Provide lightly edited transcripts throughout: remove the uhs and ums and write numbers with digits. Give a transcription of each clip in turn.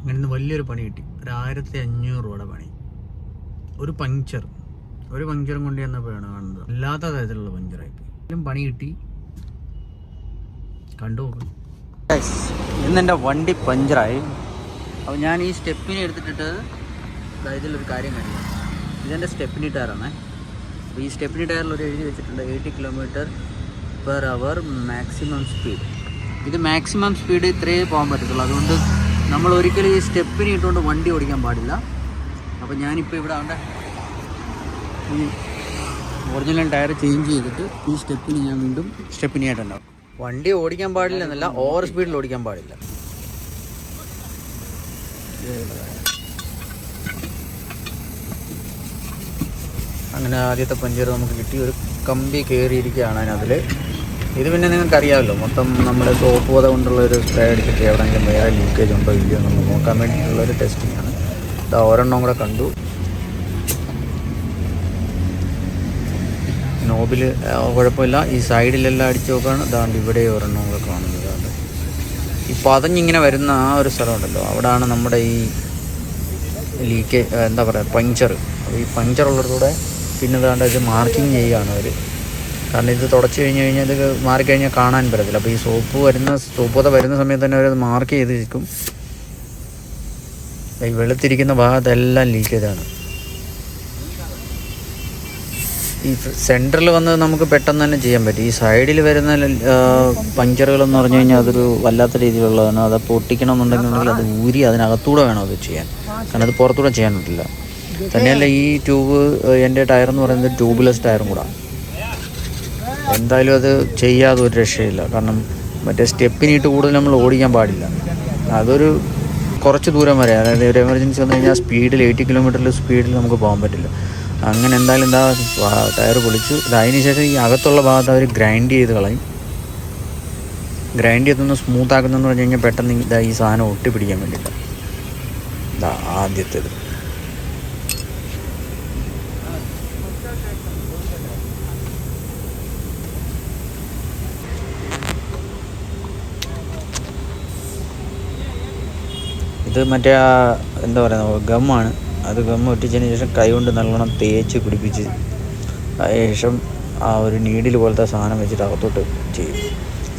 അങ്ങനെ വലിയൊരു പണി കിട്ടി. 1500 രൂപയുടെ പണി. ഒരു പഞ്ചറും കൊണ്ട് ചെന്നപ്പോഴാണ് കാണുന്നത് അല്ലാത്ത തരത്തിലുള്ള പഞ്ചറായി. പണി കിട്ടി. കണ്ടുപോകും. ഇന്നെൻ്റെ വണ്ടി പഞ്ചറായി. അപ്പോൾ ഞാൻ ഈ സ്റ്റെപ്പിനെ എടുത്തിട്ട് ഇതിലൊരു കാര്യം കാണിക്കാം. ഇതെൻ്റെ സ്റ്റെപ്പിനി ടയറാണ്. അപ്പോൾ ഈ സ്റ്റെപ്പിനി ടയറിൽ ഒരു എഴുതി വെച്ചിട്ടുണ്ട് 80 km/h മാക്സിമം സ്പീഡ്. ഇത് മാക്സിമം സ്പീഡ് ഇത്രയേ പോകാൻ പറ്റത്തുള്ളൂ. അതുകൊണ്ട് നമ്മൾ ഒരിക്കലും ഈ സ്റ്റെപ്പിനി ഇട്ടുകൊണ്ട് വണ്ടി ഓടിക്കാൻ പാടില്ല. അപ്പോൾ ഞാനിപ്പോൾ ഇവിടെ അവിടെ ഈ ഒറിജിനൽ ടയർ ചേഞ്ച് ചെയ്തിട്ട് ഈ സ്റ്റെപ്പിനി ഞാൻ വീണ്ടും സ്റ്റെപ്പിനി ആയിട്ടുണ്ടാവും. വണ്ടി ഓടിക്കാൻ പാടില്ല എന്നല്ല, ഓവർ സ്പീഡിൽ ഓടിക്കാൻ പാടില്ല. അങ്ങനെ ആദ്യത്തെ പഞ്ചർ നമുക്ക് കിട്ടി. ഒരു കമ്പി കയറിയിരിക്കുകയാണ് അതിനതിൽ. ഇത് പിന്നെ നിങ്ങൾക്കറിയാമല്ലോ, മൊത്തം നമ്മൾ സോപ്പ് പത കൊണ്ടുള്ളൊരു സ്പ്രേ അടിച്ചിട്ട് എവിടെയെങ്കിലും വേറെ ലീക്കേജ് ഉണ്ടോ ഇല്ലയോ എന്ന് നോക്കാൻ വേണ്ടിയിട്ടുള്ളൊരു ടെസ്റ്റിംഗ് ആണ്. ഇത് ഒരെണ്ണം കൂടെ കണ്ടു. നോബിൽ കുഴപ്പമില്ല. ഈ സൈഡിലെല്ലാം അടിച്ച് നോക്കുകയാണ്. അതാണ്ട് ഇവിടെ ഒരെണ്ണം കൂടെ കാണുന്നത്. അത് ഈ പതഞ്ഞിങ്ങനെ വരുന്ന ആ ഒരു സ്ഥലമുണ്ടല്ലോ, അവിടെയാണ് നമ്മുടെ ഈ ലീക്കേജ് എന്താ പറയുക പഞ്ചർ. അപ്പോൾ ഈ പഞ്ചറുള്ളതൂടെ പിന്നെ ഇതാണ്ട് ഇത് മാർക്കിങ് ചെയ്യുകയാണ് അവർ. കാരണം ഇത് തുടച്ച് കഴിഞ്ഞാൽ ഇത് മാറിക്കഴിഞ്ഞാൽ കാണാൻ പറ്റത്തില്ല. അപ്പോൾ ഈ സോപ്പ് പത വരുന്ന സമയത്ത് തന്നെ അവരത് മാർക്ക് ചെയ്ത് വെക്കും. ഈ വെളുത്തിരിക്കുന്ന ഭാഗത്തെല്ലാം ലീക്കേജാണ്. ഈ സെൻറ്ററിൽ വന്ന് നമുക്ക് പെട്ടെന്ന് തന്നെ ചെയ്യാൻ പറ്റും. ഈ സൈഡിൽ വരുന്ന പഞ്ചറുകളെന്ന് പറഞ്ഞു കഴിഞ്ഞാൽ അതൊരു വല്ലാത്ത രീതിയിലുള്ളതാണ്. അത് പൊട്ടിക്കണമെന്നുണ്ടെങ്കിൽ അത് ഊരി അതിനകത്തൂടെ വേണം അത് ചെയ്യാൻ. കാരണം അത് പുറത്തൂടെ ചെയ്യാൻ പറ്റില്ല. തന്നെയല്ല ഈ ട്യൂബ്, എൻ്റെ ടയർ എന്ന് പറയുന്നത് ട്യൂബ്ലെസ് ടയറും കൂടെ. എന്തായാലും അത് ചെയ്യാതെ ഒരു രക്ഷയില്ല. കാരണം മറ്റേ സ്റ്റെപ്പിനിട്ട് കൂടുതൽ നമ്മൾ ഓടിക്കാൻ പാടില്ല. അതൊരു കുറച്ച് ദൂരം വരെ, അതായത് ഒരു എമർജൻസി വന്നു കഴിഞ്ഞാൽ സ്പീഡിൽ 80 km സ്പീഡിൽ നമുക്ക് പോകാൻ പറ്റില്ല. അങ്ങനെ എന്തായാലും ടയർ പൊളിച്ചു. അതിന് ശേഷം ഈ അകത്തുള്ള ഭാഗത്ത് അവർ ഗ്രൈൻഡ് ചെയ്ത് കളയും. ഗ്രൈൻഡ് ചെയ്തൊന്ന് സ്മൂത്താക്കുന്നതെന്ന് പറഞ്ഞു കഴിഞ്ഞാൽ പെട്ടെന്ന് ഈ സാധനം ഒട്ടിപ്പിടിക്കാൻ വേണ്ടിയിട്ട്. ആദ്യത്തേത് ഇത് മറ്റേ എന്താ പറയുക ഗമ്മാണ്. അത് ഗം ഒട്ടിച്ചതിന് ശേഷം കൈ കൊണ്ട് നല്ലോണം തേച്ച് പിടിപ്പിച്ച് ശേഷം ആ ഒരു നീഡിൽ പോലത്തെ സാധനം വെച്ചിട്ട് അകത്തോട്ട് ചെയ്യും.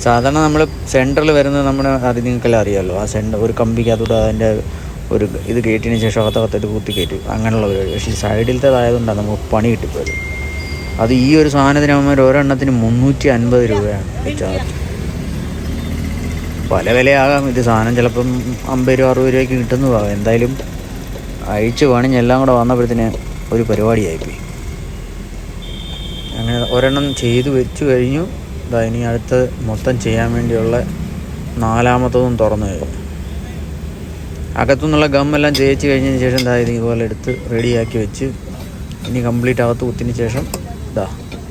സാധാരണ നമ്മൾ സെൻറ്ററിൽ വരുന്നത് അത് നിങ്ങൾക്കെല്ലാം അറിയാമല്ലോ. ആ ഒരു കമ്പിക്കകത്തോട്ട് അതിൻ്റെ ഒരു ഇത് കയറ്റിയതിന് ശേഷം അകത്തകത്തിട്ട് കുത്തി കയറ്റും, അങ്ങനെയുള്ള പരിപാടി. പക്ഷേ ഈ സൈഡിലത്തേതായതുകൊണ്ടാണ് നമുക്ക് പണി കിട്ടിപ്പോയത്. അത് ഈ ഒരു സാധനത്തിന് അവന്മാർ ഒരെണ്ണത്തിന് 350 രൂപയാണ് ചാർജ്. പല വിലയാകാം. ഇത് സാധനം ചിലപ്പം 50 രൂപ 60 രൂപയ്ക്ക് കിട്ടുന്നതാകാം. എന്തായാലും അഴിച്ച് പണിഞ്ഞ് എല്ലാം കൂടെ വന്നപ്പോഴത്തേന് ഒരു പരിപാടിയായിപ്പോയി. അങ്ങനെ ഒരെണ്ണം ചെയ്ത് വെച്ച് കഴിഞ്ഞു. ഇനി അടുത്ത് മൊത്തം ചെയ്യാൻ വേണ്ടിയുള്ള 4ാമത്തതും തുറന്നു കഴിഞ്ഞു. അകത്തുനിന്നുള്ള ഗമ്മെല്ലാം തേച്ച് കഴിഞ്ഞതിന് ശേഷം ഇതുപോലെ എടുത്ത് റെഡിയാക്കി വെച്ച് ഇനി കംപ്ലീറ്റ് അകത്ത് കുത്തിന് ശേഷം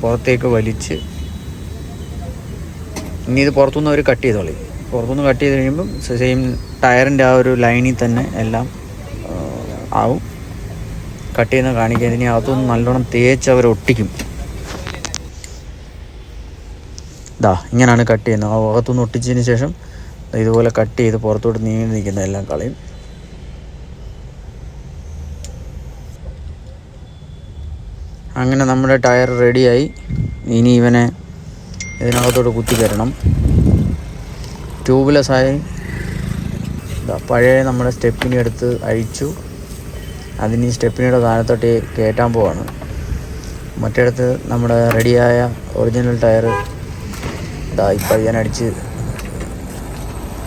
പുറത്തേക്ക് വലിച്ച് ഇനി ഇത് പുറത്തുനിന്ന് അവർ കട്ട് ചെയ്ത് കളയും. പുറത്തുനിന്ന് കട്ട് ചെയ്ത് കഴിയുമ്പം സെയിം ടയറിൻ്റെ ആ ഒരു ലൈനിൽ തന്നെ എല്ലാം ആവും. കട്ട് ചെയ്യുന്ന കാണിക്കുക. ഇനി അകത്തുനിന്ന് നല്ലോണം തേച്ച് അവർ ഒട്ടിക്കും. ഇങ്ങനെയാണ് കട്ട് ചെയ്യുന്നത്. ആ അകത്തുനിന്ന് ഒട്ടിച്ചതിന് ശേഷം ഇതുപോലെ കട്ട് ചെയ്ത് പുറത്തോട്ട് നീങ്ങി നിൽക്കുന്ന എല്ലാം കളയും. അങ്ങനെ നമ്മുടെ ടയർ റെഡിയായി. ഇനി ഇവനെ ഇതിനകത്തോട്ട് കുത്തിക്കയറണം. ട്യൂബ്ലെസ്സായി പഴയ നമ്മുടെ സ്റ്റെപ്പിനി എടുത്ത് അഴിച്ചു. അതിന് ഈ സ്റ്റെപ്പിനിയുടെ സ്ഥാനത്തോട്ട് കയറ്റാൻ പോവാണ്. മറ്റേടത്ത് നമ്മുടെ റെഡിയായ ഒറിജിനൽ ടയർ ഇപ്പം ഞാനടിച്ച്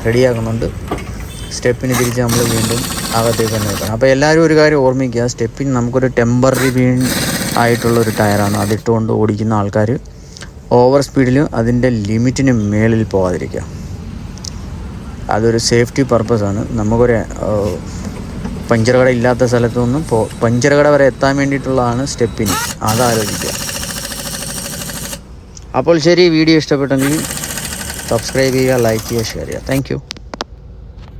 റെഡിയാക്കുന്നുണ്ട്. സ്റ്റെപ്പിന് തിരിച്ച് നമ്മൾ വീണ്ടും അകത്തേക്ക് തന്നെ വെക്കണം. അപ്പോൾ എല്ലാവരും ഒരു കാര്യം ഓർമ്മിക്കുക, സ്റ്റെപ്പിന് നമുക്കൊരു ടെമ്പററി ആയിട്ടുള്ളൊരു ടയറാണ്. അതിട്ടുകൊണ്ട് ഓടിക്കുന്ന ആൾക്കാർ ഓവർ സ്പീഡിൽ അതിൻ്റെ ലിമിറ്റിന് മേളിൽ പോകാതിരിക്കുക. അതൊരു സേഫ്റ്റി പർപ്പസാണ്. നമുക്കൊരു പഞ്ചർ കട ഇല്ലാത്ത സ്ഥലത്തു നിന്നും പഞ്ചർ കട വരെ എത്താൻ വേണ്ടിയിട്ടുള്ളതാണ് സ്റ്റെപ്പിന്. അതാലോചിക്കുക. അപ്പോൾ ശരി, വീഡിയോ ഇഷ്ടപ്പെട്ടെങ്കിൽ സബ്സ്ക്രൈബ് ചെയ്യുക, ലൈക്ക് ചെയ്യുക, ഷെയർ ചെയ്യുക. താങ്ക്